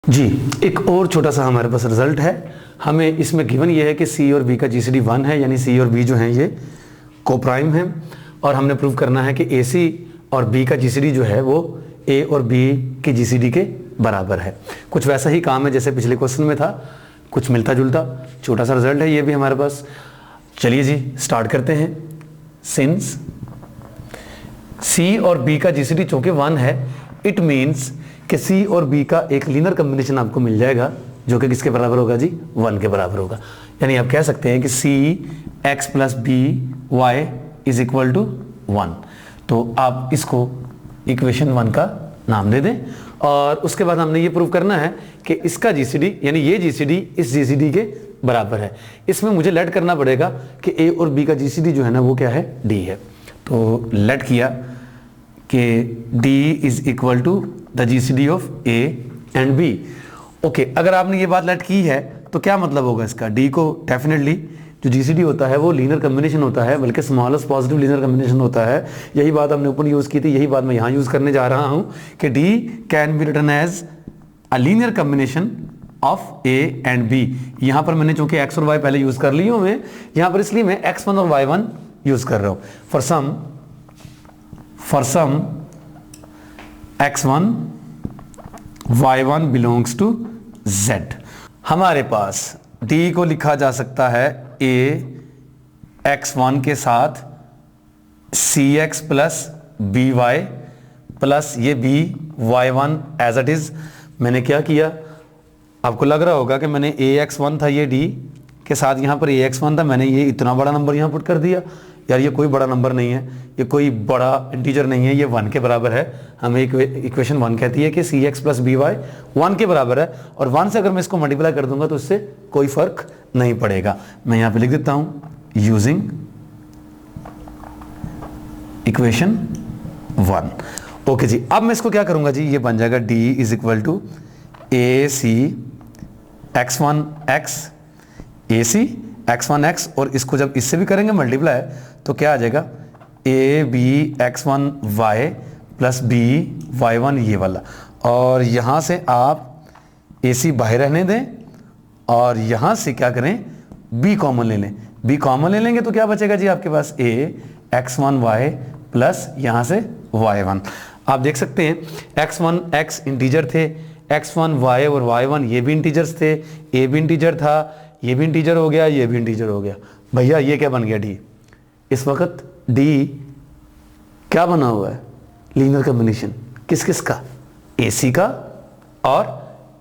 जी एक और छोटा सा हमारे पास रिजल्ट है। हमें इसमें गिवन ये है कि सी और बी का जीसीडी 1 है, यानी सी और बी जो हैं ये कोप्राइम हैं, और हमने प्रूव करना है कि ए सी और बी का जीसीडी जो है वो ए और बी की जीसीडी के बराबर है। कुछ वैसा ही काम है जैसे पिछले क्वेश्चन में था, कुछ मिलता जुलता छोटा सा रिजल्ट है ये भी हमारे पास। चलिए जी स्टार्ट करते हैं। सिंस सी और बी का जीसीडी चूंकि 1 है, इट मीन्स कि सी और बी का एक लीनियर कॉम्बिनेशन आपको मिल जाएगा जो कि किसके बराबर होगा जी, 1 के बराबर होगा। यानी आप कह सकते हैं कि C X plus B Y is equal to 1। तो आप इसको इक्वेशन 1 का नाम दे दें, और उसके बाद हमने ये प्रूव करना है कि इसका जीसीडी यानी ये जीसीडी इस जीसीडी के बराबर है। इसमें मुझे लेट करना पड़ेगा कि ए और बी का जीसीडी जो है ना वो क्या है, डी है। तो लेट किया कि D is equal to the GCD of A and B. Okay, अगर आपने ये बात लेट की है तो क्या मतलब होगा इसका, डी को डेफिनेटली जो जीसीडी होता है वो लीनियर कॉम्बिनेशन होता है, बल्कि स्मॉलेस्ट पॉजिटिव लीनियर कॉम्बिनेशन होता है। यही बात हमने ऊपर यूज़ की थी, यही बात मैं यहाँ यूज़ करने जा रहा हूँ कि D can be written as a linear combination of A and B. यहाँ पर मैंने चूंकि एक्स और वाई पहले यूज़ कर ली हूँ मैं यहाँ पर, इसलिए मैं x1 और y1 यूज़ कर रहा हूँ। For some x1 y1 belongs to z, हमारे पास d को लिखा जा सकता है a x1 के साथ cx plus B Y plus ये b y1 as it is. मैंने क्या किया, आपको लग रहा होगा कि मैंने ax1 था ये d के साथ, यहाँ पर ax1 था, मैंने ये इतना बड़ा नंबर यहाँ पुट कर दिया। यार ये कोई बड़ा नंबर नहीं है, ये कोई बड़ा इंटीजर नहीं है, ये 1 के बराबर है। हमें इक्वेशन 1 कहती है कि C X plus B Y 1 के बराबर है, और 1 से अगर मैं इसको मल्टीप्लाई कर दूंगा तो इससे कोई फर्क नहीं पड़ेगा। मैं यहाँ पे लिख देता हूँ यूजिंग इक्वेशन 1। ओके जी, अब मैं इसको क्या करूँगा जी, ये बन जाएगा D is equal to A C x1 x A C x1 x, और इसको जब इससे भी करेंगे मल्टीप्लाई तो क्या आ जाएगा A B x1 y plus B y1 ये वाला, और यहाँ से आप ए सी बाहर रहने दें और यहाँ से क्या करें b कॉमन ले लें। b कॉमन ले लेंगे तो क्या बचेगा जी आपके पास a x1 y प्लस यहाँ से y1। आप देख सकते हैं x1 x इंटीजर थे, x1 y और y1 ये भी इंटीजर्स थे, a भी इंटीजर था, ये भी इंटीजर हो गया, ये भी इंटीजर हो गया। भैया ये क्या बन गया डी। इस वक्त डी क्या बना हुआ है, लीनियर कॉम्बिनेशन किस किस का, ए सी का और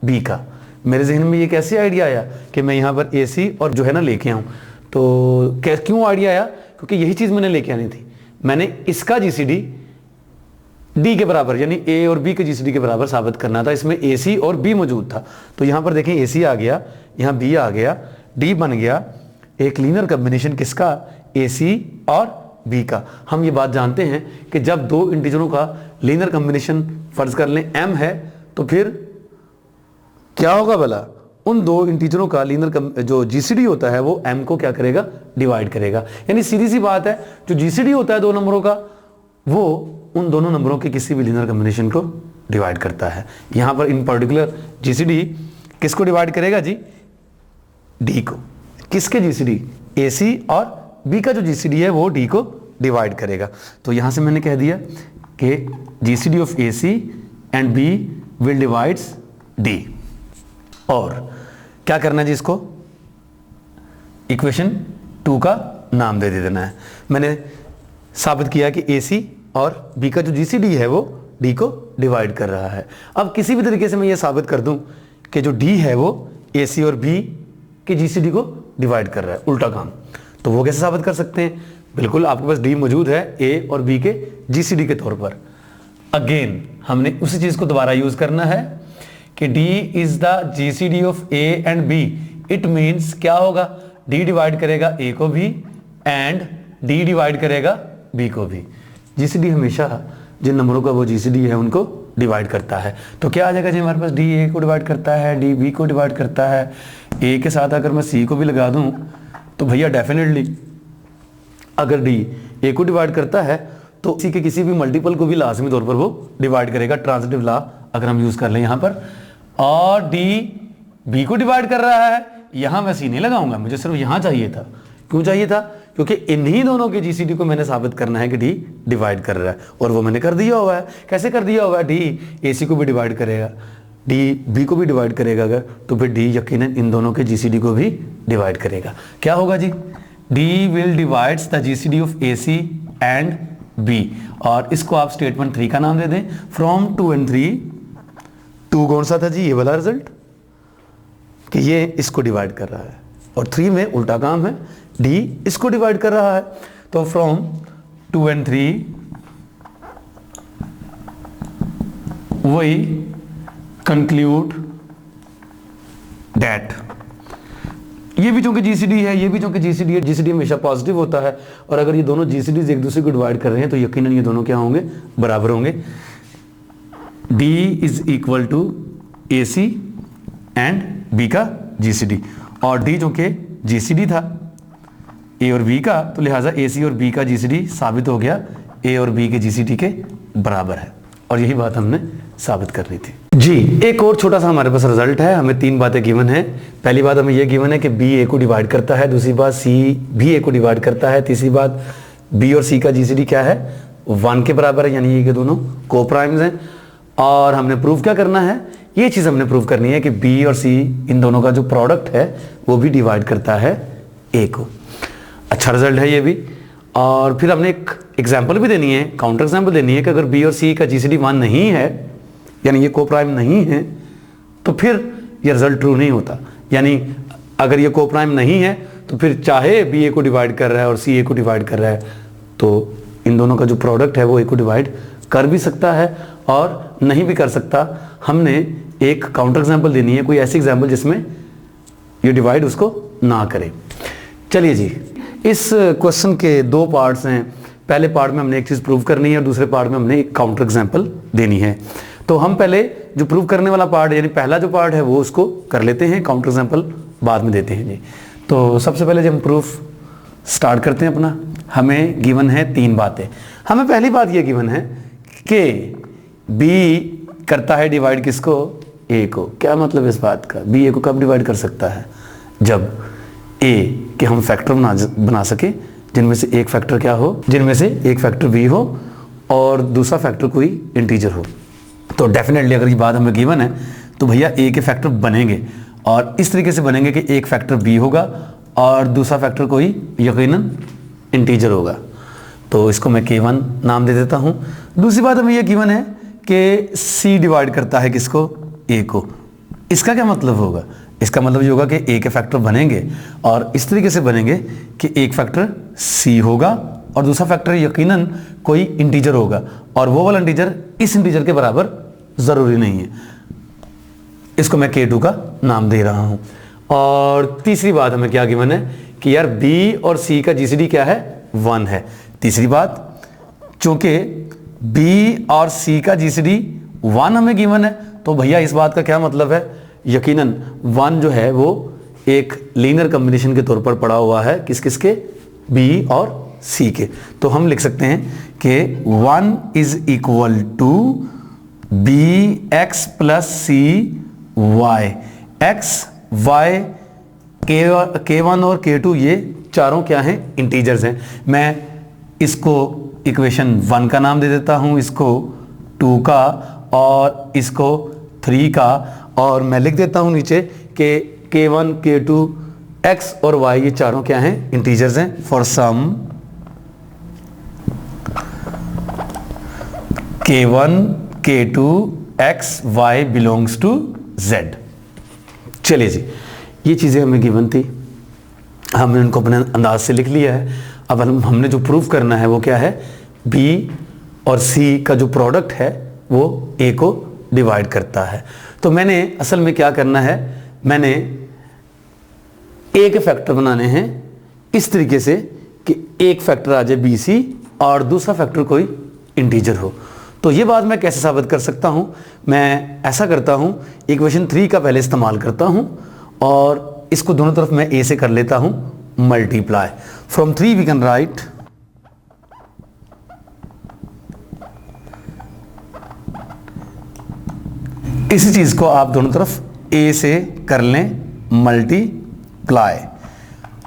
बी का। मेरे जहन में ये कैसे आइडिया आया कि मैं यहाँ पर ए सी और जो है ना लेके आऊँ, तो क्यों आइडिया आया, क्योंकि यही चीज़ मैंने लेके आनी थी। मैंने इसका जीसीडी डी के बराबर यानी ए और बी के जीसीडी के बराबर साबित करना था। इसमें ए सी और बी मौजूद था, तो यहाँ पर देखें ए सी आ गया, यहाँ बी आ गया, डी बन गया एक लीनियर कॉम्बिनेशन किसका, ए सी और बी का। हम ये बात जानते हैं कि जब दो इंटीजरों का लीनियर कॉम्बिनेशन फर्ज कर लें m है, तो फिर क्या होगा भला, उन दो इंटीजरों का लीनियर जो जीसीडी होता है वो m को क्या करेगा, डिवाइड करेगा। यानी सीधी सी बात है, जो जीसीडी होता है दो नंबरों का वो उन दोनों नंबरों के किसी भी लीनियर कॉम्बिनेशन को डिवाइड करता है। यहां पर इन पर्टिकुलर जीसीडी किसको डिवाइड करेगा जी, डी को। किसके जीसीडी, ए सी, और बी का जो जीसीडी है वो डी को डिवाइड करेगा। तो यहां से मैंने कह दिया कि GCD of A C and B will divides D. और क्या करना है जी, इसको इक्वेशन 2 का नाम दे देना है। मैंने साबित किया कि ए सी और बी का जो जीसीडी है वो डी को डिवाइड कर रहा है। अब किसी भी तरीके से मैं ये साबित कर दूं कि जो डी है वो ए सी और बी के जीसीडी को डिवाइड कर रहा है, उल्टा काम, तो वो कैसे साबित कर सकते हैं। बिल्कुल आपके पास डी मौजूद है ए और बी के जीसीडी के तौर पर। अगेन हमने उसी चीज को दोबारा यूज करना है कि D is the GCD of A and B. It means क्या होगा, डी डिवाइड करेगा ए को भी एंड डी डिवाइड करेगा बी को भी। जीसीडी हमेशा जिन नंबरों का वो जीसीडी है उनको डिवाइड करता है। तो क्या आ जाएगा जी हमारे पास, डी ए को डिवाइड करता है, डी बी को डिवाइड करता है, ए के साथ अगर मैं सी को भी लगा दूं तो भैया डेफिनेटली अगर डी ए को डिवाइड करता है तो सी के किसी भी मल्टीपल को भी लाजमी तौर पर वो डिवाइड करेगा। ट्रांजिटिव लॉ अगर हम यूज कर लें यहाँ पर, और डी बी को डिवाइड कर रहा है। यहां मैं सी नहीं लगाऊंगा, मुझे सिर्फ यहां चाहिए था। क्यों चाहिए था? क्योंकि इन्हीं दोनों के जीसीडी को मैंने साबित करना है कि डी डिवाइड कर रहा है, और वो मैंने कर दिया हुआ है। कैसे कर दिया हुआ है? डी एसी को भी डिवाइड करेगा, डी बी को भी डिवाइड करेगा अगर, तो फिर डी यकीनन इन दोनों के जीसीडी को भी डिवाइड करेगा। क्या होगा जी? D will divides the GCD of AC and B, और इसको आप स्टेटमेंट 3 का नाम दे दें। फ्रॉम 2 and 3, 2 कौन सा था जी? ये वाला रिजल्ट, कि ये इसको डिवाइड कर रहा है, और 3 में उल्टा काम है, डी इसको डिवाइड कर रहा है। तो फ्रॉम 2 and 3 वही कंक्लूड दैट, ये भी चूंकि जीसीडी है, ये भी चूंकि जीसीडी है, जीसीडी हमेशा पॉजिटिव होता है, और अगर ये दोनों जीसीडीज एक दूसरे को डिवाइड कर रहे हैं तो यकीनन ये दोनों क्या होंगे? बराबर होंगे। D is equal to A C and B का जीसीडी, और डी जो कि जीसीडी था ए और बी का, तो लिहाजा ए सी और बी का जीसीडी साबित हो गया ए और बी के जीसीडी के बराबर है, और यही बात हमने साबित करनी थी जी। एक और छोटा सा हमारे पास रिजल्ट है, हमें 3 बातें गिवन है। पहली बात हमें यह गिवन है कि बी ए को डिवाइड करता है, दूसरी बात सी भी ए को डिवाइड करता है, तीसरी बात बी और सी का जीसीडी क्या है? 1 के बराबर है, यानी ये दोनों को प्राइम्स हैं। और हमने प्रूव क्या करना है? ये चीज हमने प्रूव करनी है कि बी और सी इन दोनों का जो प्रोडक्ट है वो भी डिवाइड करता है ए को। अच्छा रिजल्ट है ये भी। और फिर हमने एक एग्जाम्पल भी देनी है, काउंटर एग्जाम्पल देनी है कि अगर बी और सी का जीसीडी 1 नहीं है, यानी ये को प्राइम नहीं है, तो फिर ये रिजल्ट ट्रू नहीं होता। यानी अगर ये को प्राइम नहीं है तो फिर चाहे बी ए को डिवाइड कर रहा है और सी ए को डिवाइड कर रहा है, तो इन दोनों का जो प्रोडक्ट है वो ए को डिवाइड कर भी सकता है और नहीं भी कर सकता। हमने एक काउंटर एग्जाम्पल देनी है, कोई ऐसी एग्जाम्पल जिसमें ये डिवाइड उसको ना करे। चलिए जी, इस क्वेश्चन के 2 पार्ट्स हैं। पहले पार्ट में हमने एक चीज़ प्रूव करनी है और दूसरे पार्ट में हमने एक काउंटर एग्जाम्पल देनी है। तो हम पहले जो प्रूव करने वाला पार्ट, यानी पहला जो पार्ट है वो उसको कर लेते हैं, काउंटर एग्जाम्पल बाद में देते हैं जी। तो सबसे पहले जब हम प्रूफ स्टार्ट करते हैं अपना, हमें गिवन है 3 बातें। हमें पहली बात ये गिवन है कि बी करता है डिवाइड किसको? ए को। क्या मतलब इस बात का? बी ए को कब डिवाइड कर सकता है? जब ए के हम फैक्टर बना सके, जिनमें से एक फैक्टर क्या हो? जिनमें से एक फैक्टर बी हो और दूसरा फैक्टर कोई इंटीजर हो। तो डेफिनेटली अगर ये बात हमें गिवन है तो भैया ए के फैक्टर बनेंगे, और इस तरीके से बनेंगे कि एक फैक्टर बी होगा और दूसरा फैक्टर कोई यकीनन इंटीजर होगा। तो इसको मैं K1 नाम दे देता हूँ। दूसरी बात हमें यह गिवन है कि C डिवाइड करता है किसको? A को। इसका क्या मतलब होगा? इसका मतलब ये होगा कि A के फैक्टर बनेंगे और इस तरीके से बनेंगे कि एक फैक्टर C होगा और दूसरा फैक्टर यकीनन कोई इंटीजर होगा, और वो वाला इंटीजर इस इंटीजर के बराबर ज़रूरी नहीं है। इसको मैं K2 का नाम दे रहा हूँ। और तीसरी बात हमें क्या गिवन है कि यार B और C का GCD क्या है? 1 है। तीसरी बात, चूंकि B और C का GCD 1 हमें गिवन है, तो भैया इस बात का क्या मतलब है? यकीनन 1 जो है वो एक लीनियर कॉम्बिनेशन के तौर पर पड़ा हुआ है किस किस के? B और C के। तो हम लिख सकते हैं कि 1 is equal to BX plus CY। X, Y, K1 और K2 ये चारों क्या हैं? इंटीजर्स हैं। मैं इसको इक्वेशन 1 का नाम दे देता हूं, इसको 2 का और इसको 3 का, और मैं लिख देता हूं नीचे कि K1, K2, X और Y ये चारों क्या हैं? इंटीजर्स हैं। For some K1, K2, X, Y belongs to Z। चलिए जी, ये चीज़ें हमें गिवन थी, हमने उनको अपने अंदाज से लिख लिया है। अब हमने जो प्रूफ करना है वो क्या है? B और C का जो प्रोडक्ट है वो A को डिवाइड करता है। तो मैंने असल में क्या करना है, मैंने A के फैक्टर बनाने हैं इस तरीके से कि एक फैक्टर आ जाए BC और दूसरा फैक्टर कोई इंटीजर हो। तो ये बात मैं कैसे साबित कर सकता हूँ? मैं ऐसा करता हूँ, इक्वेशन 3 का पहले इस्तेमाल करता हूँ और इसको दोनों तरफ मैं A से कर लेता हूँ multiply. From 3 we can write इसी चीज़ को आप दोनों तरफ ए से कर लें मल्टीप्लाई।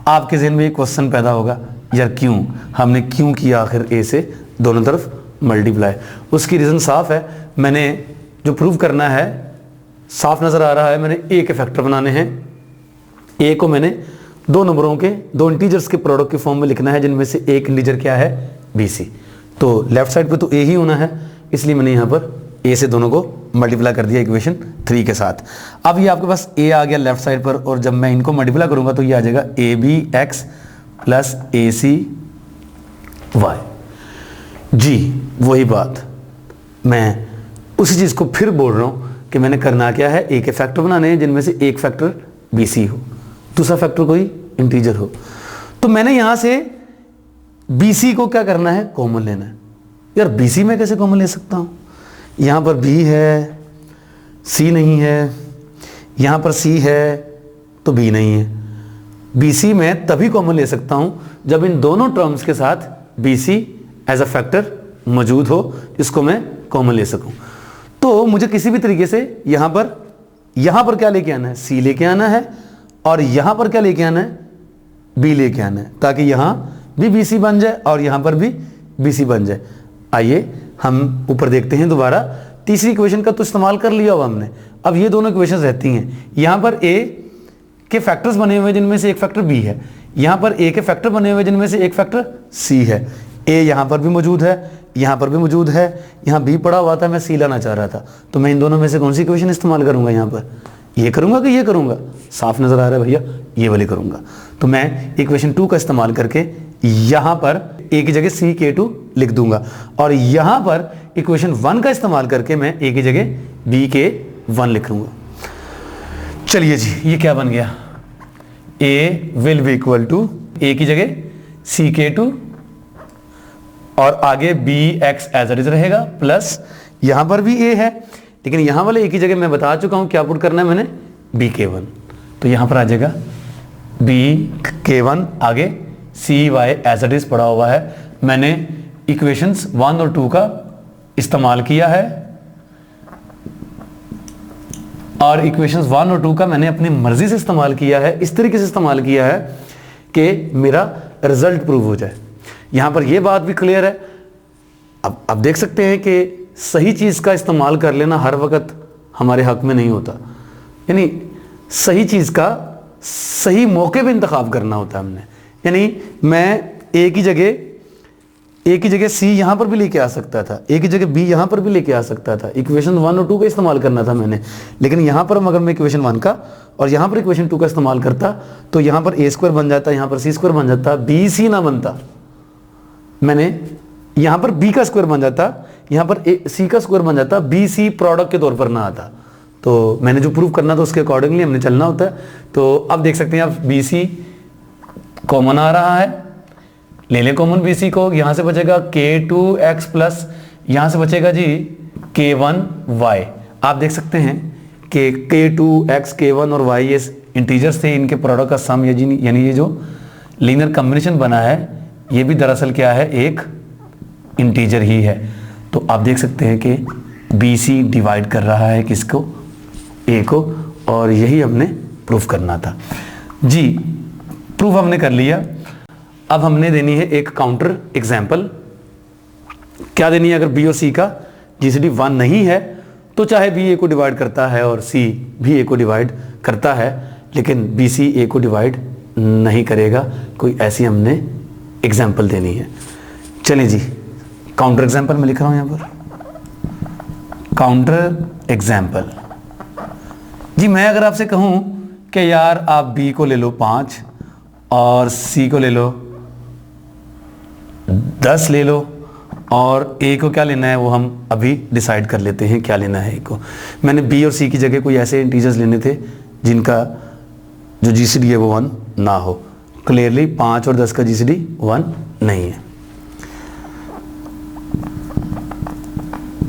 आपके जहन में एक क्वेश्चन पैदा होगा, यार क्यों, हमने क्यों किया आखिर ए से दोनों तरफ मल्टीप्लाई। उसकी रीज़न साफ है, मैंने जो प्रूव करना है साफ नज़र आ रहा है। मैंने ए के फैक्टर बनाने हैं। ए को मैंने दो नंबरों के, दो इंटीजर्स के प्रोडक्ट के फॉर्म में लिखना है, जिनमें से एक इंटीजर क्या है, बी सी। तो लेफ्ट साइड पे तो ए ही होना है, इसलिए मैंने यहाँ पर ए से दोनों को मल्टीप्लाई कर दिया इक्वेशन 3 के साथ। अब ये आपके पास ए आ गया लेफ्ट साइड पर, और जब मैं इनको मल्टीप्लाई करूंगा तो ये आ जाएगा A B X plus A C Y. जी वही बात, मैं उसी चीज़ को फिर बोल रहा हूँ कि मैंने करना क्या है, ए के फैक्टर बनाने हैं जिनमें से एक फैक्टर बी सी हो, दूसरा फैक्टर कोई इंटीजर हो। तो मैंने यहाँ से बी सी को क्या करना है, कॉमन लेना है। यार बी सी में कैसे कॉमन ले सकता हूँ, यहाँ पर बी है, सी नहीं है, यहाँ पर सी है तो बी नहीं है। बी सी में तभी कॉमन ले सकता हूँ जब इन दोनों टर्म्स के साथ B C as a factor मौजूद हो, जिसको मैं कॉमन ले सकूँ। तो मुझे किसी भी तरीके से यहाँ पर क्या लेके आना है, सी लेके आना है, और यहाँ पर क्या लेके आना है, बी लेके आना है, ताकि यहाँ भी बी सी बन जाए और यहाँ पर भी बी सी बन जाए। आइए हम ऊपर देखते हैं दोबारा। तीसरी इक्वेशन का तो इस्तेमाल कर लिया हुआ हमने, अब ये दोनों इक्वेशन रहती हैं। यहाँ पर ए के फैक्टर्स बने हुए जिनमें से एक फैक्टर बी है, यहाँ पर ए के फैक्टर बने हुए जिनमें से एक फैक्टर सी है। ए यहाँ पर भी मौजूद है, यहाँ पर भी मौजूद है, यहाँ बी पड़ा हुआ था, मैं सी लाना चाह रहा था। तो मैं इन दोनों में से कौन सी इक्वेशन इस्तेमाल करूँगा, यहाँ पर ये करूँगा कि ये करूँगा, साफ नज़र आ रहा है भैया, ये वाली करूँगा। तो मैं इक्वेशन 2 का इस्तेमाल करके यहाँ पर ए की जगह सी के 2 लिख दूंगा, और यहाँ पर इक्वेशन 1 का इस्तेमाल करके मैं ए की जगह बी के 1 लिख लूँगा। चलिए जी, ये क्या बन गया, A will be equal to A की जगह सी के 2 और आगे B X as it is रहेगा, प्लस यहां पर भी ए है, लेकिन यहां वाले ए की जगह मैं बता चुका हूं क्या पुट करना है मैंने, बी के 1। तो यहां पर आ जाएगा बी के 1, आगे सी वाई एज इट इज पड़ा हुआ है। मैंने इक्वेशंस 1 और 2 का इस्तेमाल किया है, और इक्वेशंस 1 और 2 का मैंने अपनी मर्जी से इस्तेमाल किया है, इस तरीके से इस्तेमाल किया है कि मेरा रिजल्ट प्रूव हो जाए। यहां पर यह बात भी क्लियर है। अब देख सकते हैं कि सही चीज का इस्तेमाल कर लेना हर वक्त हमारे हक में नहीं होता, यानी सही चीज का सही मौके पे इंतखाब करना होता है हमने। यानी मैं ए की जगह सी यहां पर भी लेके आ सकता था, ए की जगह बी यहां पर भी लेके आ सकता था, इक्वेशन 1 और 2 का इस्तेमाल करना था मैंने। लेकिन यहां पर अगर मैं इक्वेशन 1 का और यहां पर इक्वेशन 2 का इस्तेमाल करता तो यहां पर ए स्क्वायर बन जाता, यहां पर सी स्क्वायर बन जाता, बी सी ना बनता। मैंने यहां पर बी का स्क्वायर बन जाता, यहां पर सी का स्क्वायर बन जाता, बी सी प्रोडक्ट के तौर पर ना आता। तो मैंने जो प्रूव करना था उसके अकॉर्डिंगली हमने चलना होता है। तो अब देख सकते हैं आप बी सी कॉमन आ रहा है, ले लें कॉमन बी सी को, यहां से बचेगा k2x प्लस यहां से बचेगा जी k1y। आप देख सकते हैं कि k2x k1 और y ये इंटीजर्स थे, इनके प्रोडक्ट का सम यानी ये जो लीनियर कॉम्बिनेशन बना है ये भी दरअसल क्या है, एक इंटीजर ही है। तो आप देख सकते हैं कि बी सी डिवाइड कर रहा है किसको, ए को, और यही हमने प्रूफ करना था जी। प्रूफ हमने कर लिया। अब हमने देनी है एक काउंटर एग्जाम्पल। क्या देनी है, अगर बी और सी का जीसीडी 1 नहीं है तो चाहे बी ए को डिवाइड करता है और सी भी ए को डिवाइड करता है, लेकिन बी सी ए को डिवाइड नहीं करेगा, कोई ऐसी हमने एग्जाम्पल देनी है। चलिए जी, काउंटर एग्जाम्पल मैं लिख रहा हूं यहां पर, काउंटर एग्जाम्पल जी। मैं अगर आपसे कहूं कि यार आप बी को ले लो 5 और सी को ले लो 10 ले लो, और ए को क्या लेना है वो हम अभी डिसाइड कर लेते हैं क्या लेना है ए को। मैंने बी और सी की जगह कोई ऐसे इंटीजर्स लेने थे जिनका जो जीसीडी है वो 1 ना हो। क्लियरली 5 और 10 का जीसीडी 1 नहीं है।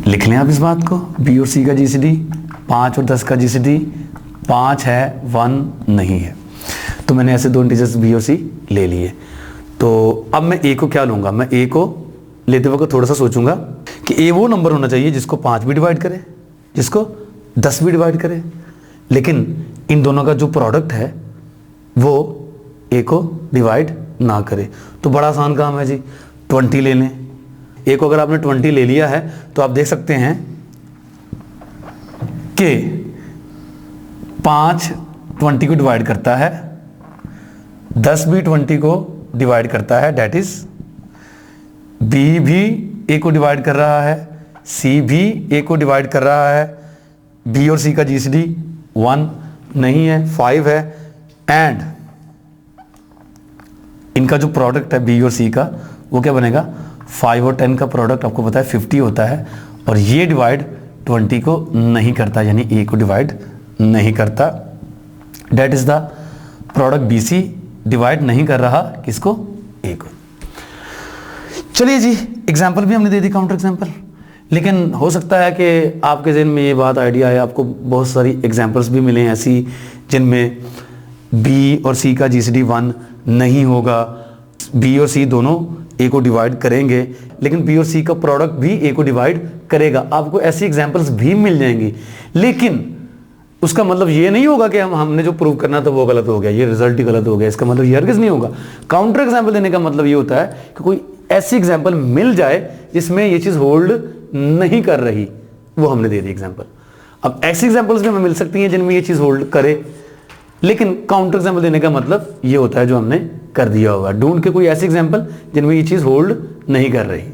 लिख लें आप इस बात को, बी और सी का जीसीडी 5 और 10 का जीसीडी 5 है, 1 नहीं है। तो मैंने ऐसे दो इंटीजर्स बी और सी ले लिए। तो अब मैं ए को क्या लूंगा, मैं ए को लेते वक्त थोड़ा सा सोचूंगा कि ए वो नंबर होना चाहिए जिसको 5 भी डिवाइड करे, जिसको 10 भी डिवाइड करे, लेकिन इन दोनों का जो प्रोडक्ट है वो ए को डिवाइड ना करे। तो बड़ा आसान काम है जी, 20 ले लें। ए को अगर आपने 20 ले लिया है तो आप देख सकते हैं कि 5 20 को डिवाइड करता है, 10 भी 20 को डिवाइड करता है, डेट इज बी भी ए को डिवाइड कर रहा है, सी भी ए को डिवाइड कर रहा है, बी और सी का जीसीडी 1 नहीं है, 5 है, एंड इनका जो प्रोडक्ट है बी और सी का वो क्या बनेगा, 5 और 10 का प्रोडक्ट आपको पता है 50 होता है, और ये डिवाइड 20 को नहीं करता, यानी ए को डिवाइड नहीं करता। That is the product B C divide नहीं कर रहा किसको, ए को। चलिए जी, एग्जाम्पल भी हमने दे दी, काउंटर एग्जाम्पल। लेकिन हो सकता है कि आपके जहन में ये बात आइडिया है, आपको बहुत सारी एग्जाम्पल्स भी मिले हैं ऐसी जिनमें बी और सी का जीसीडी 1 नहीं होगा, बी और सी दोनों ए को डिवाइड करेंगे, लेकिन बी और सी का प्रोडक्ट भी ए को डिवाइड करेगा। आपको ऐसी एग्जाम्पल्स भी मिल जाएंगी, लेकिन उसका मतलब ये नहीं होगा कि हमने जो प्रूव करना था वो गलत हो गया, ये रिजल्ट ही गलत हो गया, इसका मतलब ये हरगिज़ नहीं होगा। काउंटर एग्जाम्पल देने का मतलब ये होता है कि कोई ऐसी एग्जाम्पल मिल जाए जिसमें ये चीज़ होल्ड नहीं कर रही, वो हमने दे दी एग्जाम्पल। अब ऐसी एग्जाम्पल्स भी हमें मिल सकती हैं जिनमें ये चीज़ होल्ड करे, लेकिन काउंटर एग्जाम्पल देने का मतलब ये होता है जो हमने कर दिया होगा। ढूंढ के कोई ऐसी एग्जाम्पल जिनमें ये चीज़ होल्ड नहीं कर रही।